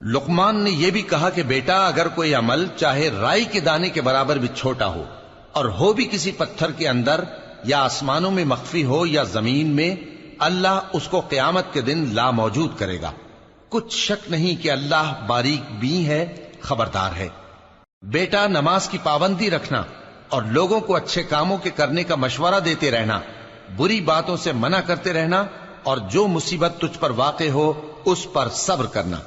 لقمان نے یہ بھی کہا کہ بیٹا اگر کوئی عمل چاہے رائی کے دانے کے برابر بھی چھوٹا ہو اور ہو بھی کسی پتھر کے اندر یا آسمانوں میں مخفی ہو یا زمین میں، اللہ اس کو قیامت کے دن لا موجود کرے گا۔ کچھ شک نہیں کہ اللہ باریک بین ہے، خبردار ہے۔ بیٹا نماز کی پابندی رکھنا اور لوگوں کو اچھے کاموں کے کرنے کا مشورہ دیتے رہنا، بری باتوں سے منع کرتے رہنا، اور جو مصیبت تجھ پر واقع ہو اس پر صبر کرنا،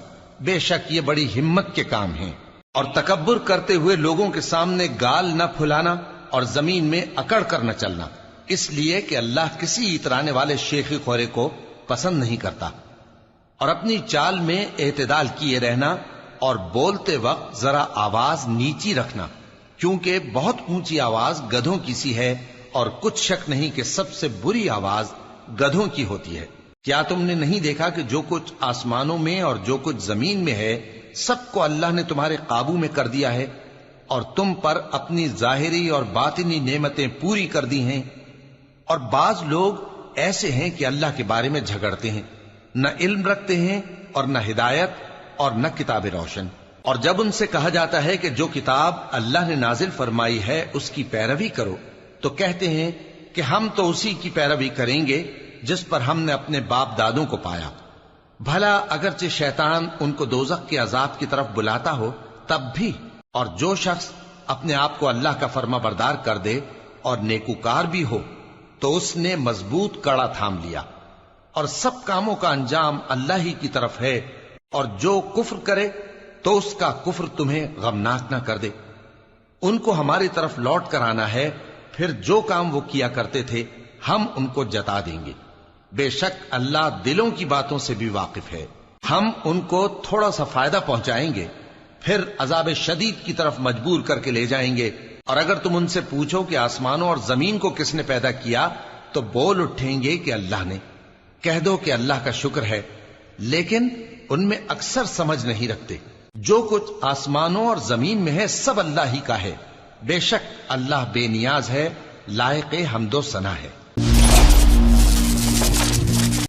بے شک یہ بڑی ہمت کے کام ہیں۔ اور تکبر کرتے ہوئے لوگوں کے سامنے گال نہ پھلانا اور زمین میں اکڑ کر نہ چلنا، اس لیے کہ اللہ کسی اترانے والے شیخی خورے کو پسند نہیں کرتا۔ اور اپنی چال میں اعتدال کیے رہنا اور بولتے وقت ذرا آواز نیچی رکھنا، کیونکہ بہت اونچی آواز گدھوں کی سی ہے، اور کچھ شک نہیں کہ سب سے بری آواز گدھوں کی ہوتی ہے۔ کیا تم نے نہیں دیکھا کہ جو کچھ آسمانوں میں اور جو کچھ زمین میں ہے سب کو اللہ نے تمہارے قابو میں کر دیا ہے، اور تم پر اپنی ظاہری اور باطنی نعمتیں پوری کر دی ہیں۔ اور بعض لوگ ایسے ہیں کہ اللہ کے بارے میں جھگڑتے ہیں، نہ علم رکھتے ہیں اور نہ ہدایت اور نہ کتاب روشن۔ اور جب ان سے کہا جاتا ہے کہ جو کتاب اللہ نے نازل فرمائی ہے اس کی پیروی کرو، تو کہتے ہیں کہ ہم تو اسی کی پیروی کریں گے جس پر ہم نے اپنے باپ دادوں کو پایا۔ بھلا اگرچہ شیطان ان کو دوزخ کے عذاب کی طرف بلاتا ہو تب بھی، اور جو شخص اپنے آپ کو اللہ کا فرما بردار کر دے اور نیکوکار بھی ہو تو اس نے مضبوط کڑا تھام لیا، اور سب کاموں کا انجام اللہ ہی کی طرف ہے۔ اور جو کفر کرے تو اس کا کفر تمہیں غمناک نہ کر دے۔ ان کو ہماری طرف لوٹ کر آنا ہے، پھر جو کام وہ کیا کرتے تھے ہم ان کو جتا دیں گے۔ بے شک اللہ دلوں کی باتوں سے بھی واقف ہے۔ ہم ان کو تھوڑا سا فائدہ پہنچائیں گے، پھر عذاب شدید کی طرف مجبور کر کے لے جائیں گے۔ اور اگر تم ان سے پوچھو کہ آسمانوں اور زمین کو کس نے پیدا کیا تو بول اٹھیں گے کہ اللہ نے۔ کہہ دو کہ اللہ کا شکر ہے، لیکن ان میں اکثر سمجھ نہیں رکھتے۔ جو کچھ آسمانوں اور زمین میں ہے سب اللہ ہی کا ہے، بے شک اللہ بے نیاز ہے، لائق حمد و ثنا ہے۔